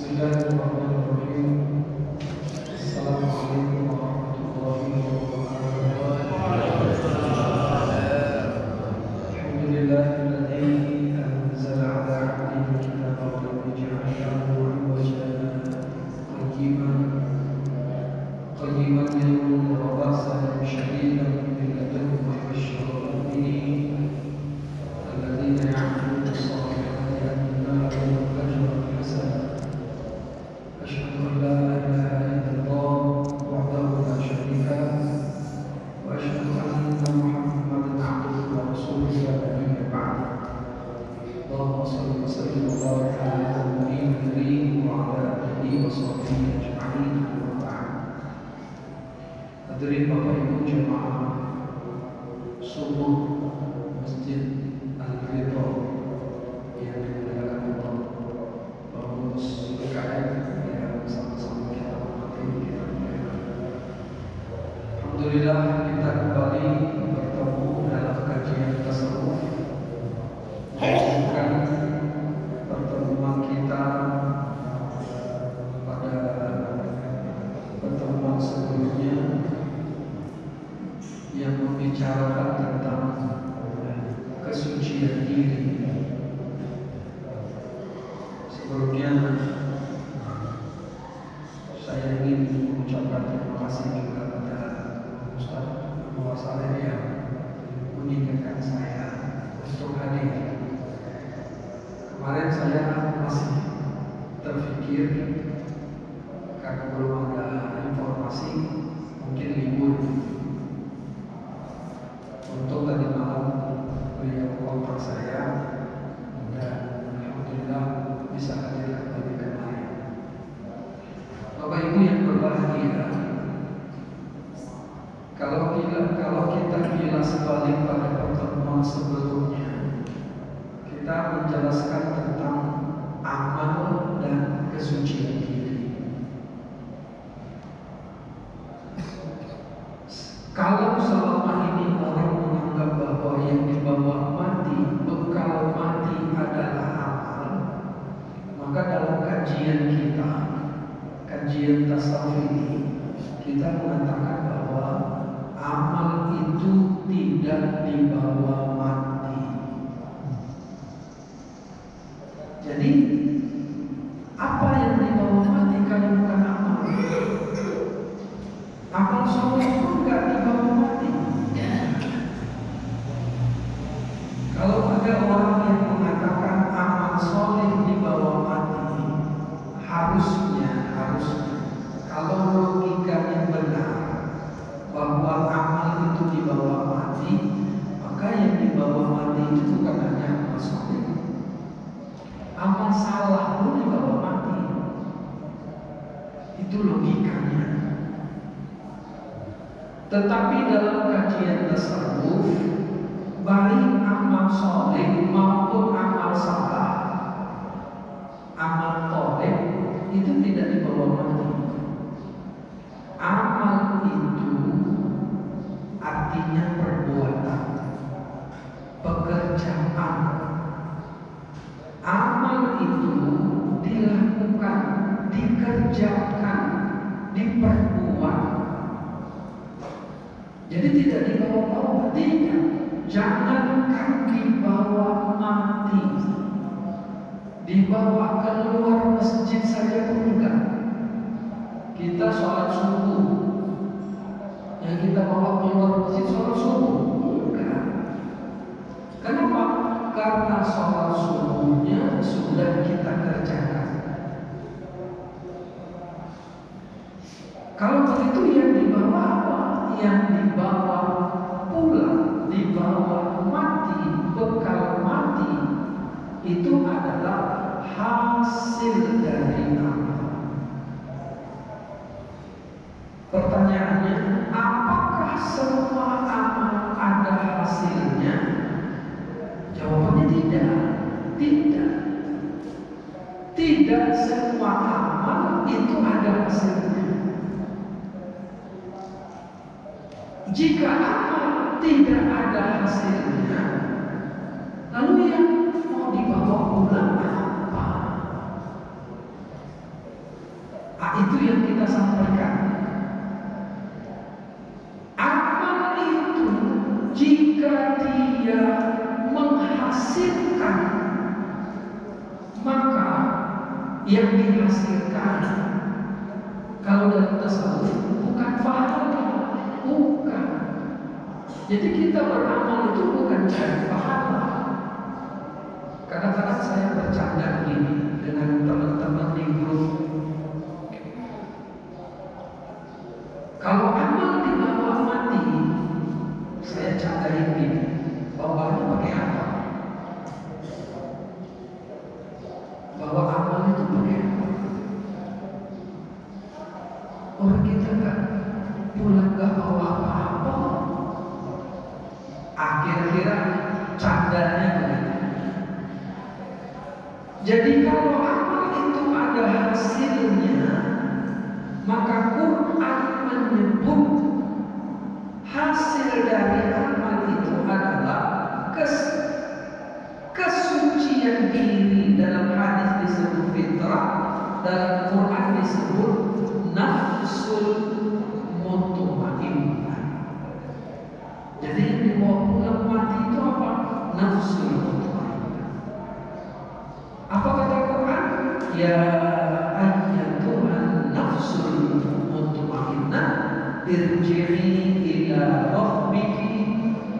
Bismillahirrahmanirrahim. Assalamualaikum warahmatullahi wabarakatuh. Alhamdulillahilladzi anzala 'ala 'abdihi al-kitaba wa lam yaj'alhu 'iwajan qayyiman liyunzira ba'san shadidan min ladunhu wa yubashshira al-mu'minin alladzina ya'maluna as-salihati anna lahum ajran hasana. أشهد أن لا إله إلا الله وحده لا شريك له وأشهد أن محمدا عبده ورسوله لا نبي بعده. اللهم صل وسلم وبارك على النبي الكريم وعلى آله وصحبه أجمعين. أما بعد. Hadirin Bapak Ibu jemaah subuh Masjid Al-Ridha yang dimuliakan Allah, pengurus UKM sama-sama kita hormati. Alhamdulillah kita kembali bertemu dalam kajian tasawuf. Lanjutkan pertemuan kita pada pertemuan sebelumnya yang membicarakan tentang kesucian diri. Sebelumnya saya ingin mengucapkan terima kasih juga kepada Ustaz Muhammad Saleh yang mengingatkan saya untuk hadir. Kemarin saya masih terpikir karena belum ada informasi, mungkin libur. Untuk tadi malam beliau kontak saya dan alhamdulillah bisa hadir kembali kemarin. Bapak Ibu yang berbahagia, kalau kita kilas balik pada pertemuan sebelumnya, kita menjelaskan tentang amal dan kesucian diri. Kalau selama ini orang menganggap bahwa yang dibawa mati, bekal mati adalah amal, maka dalam kajian kita, kajian tasawuf ini, kita mengatakan bahwa amal itu tidak dibawa mati. Jadi apa yang dibawa mati kalau bukan amal? Amal soleh pun nggak dibawa mati. Kalau ada orang yang mengatakan amal soleh dibawa mati, harusnya kalau logikanya benar bahwa amal itu dibawa mati, maka yang dibawa mati itu bukan hanya amal soleh, amal salah pun dibawa mati. Itu logikanya. Tetapi dalam kajian tasawuf, baik amal soleh maupun amal salah, amal toleh itu tidak dibawa mati. Amal itu artinya perbuatan, pekerjaan. Amal itu dilakukan, dikerjakan, diperbuat. Jadi tidak dibawa-bawa, tidak. Jangankan dibawa mati, dibawa keluar masjid saja pun enggak. Kita sholat subuh, yang kita bawa keluar masjid sholat subuh, enggak. Kenapa? Karena sholat subuhnya sudah kita kerjakan. Kalau begitu yang dibawa apa? Yang dibawa pulang, dibawa mati, bekal mati, itu adalah hasil dari amal. Pertanyaannya, apakah semua amal ada hasilnya? Jawabannya tidak. Tidak semua amal itu ada hasilnya. Jika amal tidak ada hasilnya, lalu yang mau dibawa pulang apa? Itu yang kita sampaikan. Amal itu jika dia menghasilkan, maka yang dihasilkan kalau dalam tasawuf bukan pahala, bukan. Jadi kita beramal itu bukan cari pahala. Kadang-kadang saya bercanda gini dengan teman-teman di grup. Kalau amal dibawa mati, saya candain gini, bawanya pakai apa? Bawa amal itu pakai apa? Orang kita kan pulang gak bawa apa-apa. Akhir-akhir candanya begitu. Jadi kalau amal itu ada hasilnya, maka Quran menyebut hasil dari amal itu adalah kesucian diri. Dalam hadis disebut fitrah, dalam Quran disebut nafsul mutmainnah. Jadi yang dibawa pulang mati itu apa? Nafsul mutmainnah. Apa kata Quran? Ya ayyatuhan nafsul mutmainnah irji'i ila rabbiki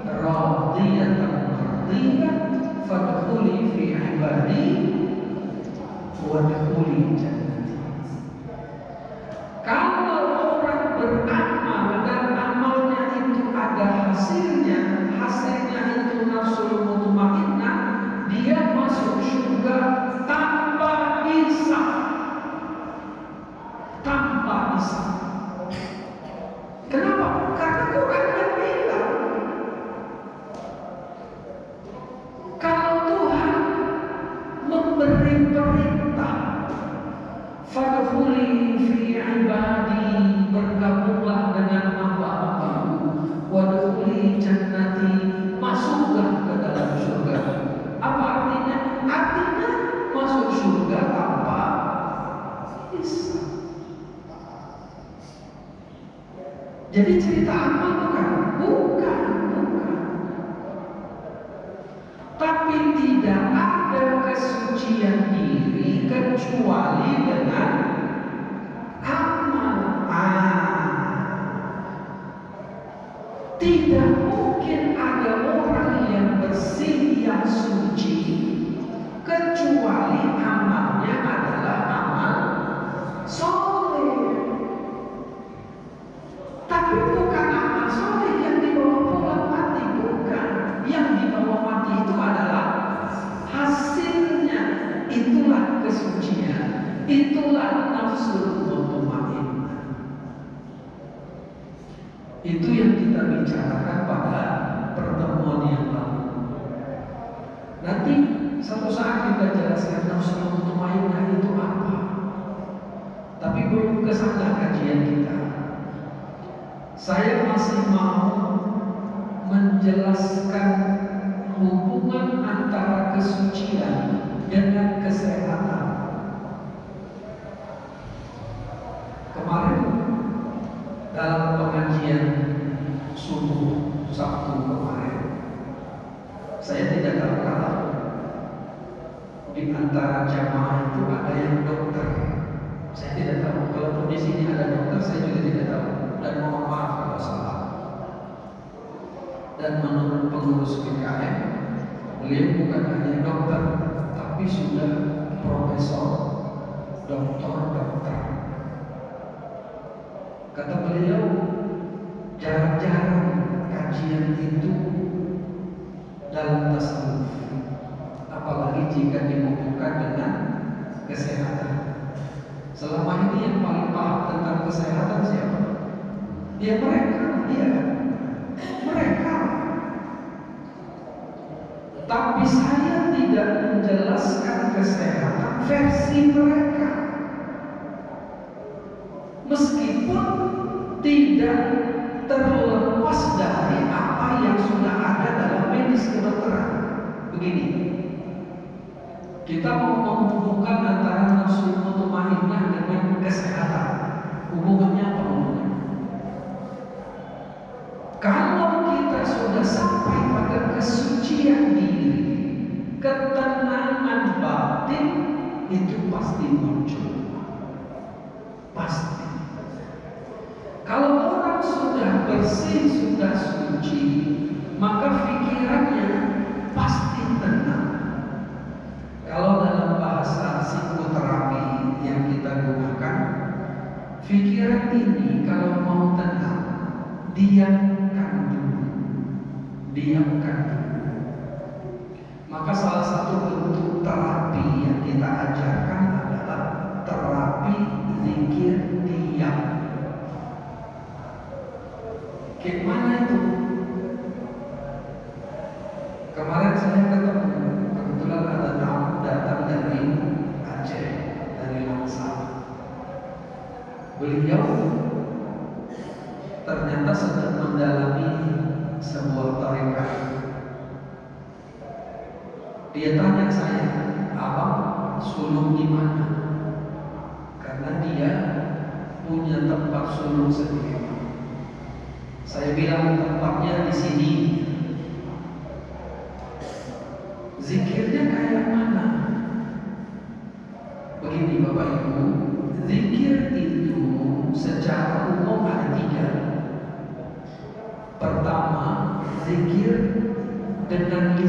radiyatan mardiyah fadkhuli fi ibadi wadkhuli jannati. Kalau orang beramal dan amalnya itu ada hasilnya, hasilnya itu nafsul mutmainnah, dia masuk surga tanpa hisab. Tanpa hisab. Kenapa? Karena Quran yang bilang kalau Tuhan memberi perintah, fadkhuli fi ibadi, bergabunglah dengan hamba-hambaku, wadkhuli jannati, masuklah ke dalam surga. Apa artinya? Artinya masuk surga tanpa hisab. Jadi cerita amal bukan. Tapi tidak ada kesucian diri kecuali dengan amal. Tidak mungkin ada orang yang bersih, yang suci, kecuali amalnya adalah amal soleh. Tapi bukan amal soleh yang dibawa pulang mati, bukan. Yang dibawa mati itu adalah hasilnya. Itulah kesucian, itulah nafsul mutmainnah. Itu yang kita bicarakan pada pertemuan yang lalu. Nanti suatu saat kita jelaskan nafsul mutmainnah itu apa. Tapi belum kesana kajian kita. Saya masih mau menjelaskan hubungan antara kesucian dengan kesehatan. Kemarin dalam pengajian subuh Sabtu kemarin, saya tidak tahu kalau di antara jamaah itu ada yang dokter. Saya tidak tahu. Kalau di sini ada dokter, saya juga tidak tahu. Dan mohon maaf kalau salah. Dan menurut pengurus PKM, beliau bukan hanya dokter, tapi sudah profesor, dokter. Kata beliau, jarang-jarang kajian itu dalam tasawuf, apalagi jika dihubungkan dengan kesehatan. Selama ini yang paling paham tentang kesehatan siapa? Ya mereka. Tapi saya tidak menjelaskan kesehatan versi mereka. Meskipun tidak terlepas dari apa yang sudah ada dalam medis kedokteran. Begini, kita mau menghubungkan antara nafsu mutmainnah dengan dengan kesehatan. Hubungannya apa hubungannya? Kalau kita sudah sampai pada kesucian diri, ketenangan batin itu pasti muncul. Pasti. Kalau orang sudah bersih, sudah suci, maka pikirannya pasti tenang. Kalau dalam bahasa psikoterapi yang kita gunakan, pikiran ini kalau mau tenang, diamkan dulu. Diamkan dulu. Maka salah satu bentuk terapi yang kita ajarkan adalah terapi zikir diam. Gimana itu? Kemarin saya ketemu, kebetulan ada tamu datang dari Aceh, dari Langsa. Beliau ternyata sedang mendalami sebuah tarekat. Dia tanya saya, abang sulung di mana? Karena dia punya tempat sulung sendiri. Saya bilang tempatnya di sini. Zikirnya kayak mana? Begini Bapak Ibu, zikir itu secara umum ada 3. Pertama, zikir dengan lisan.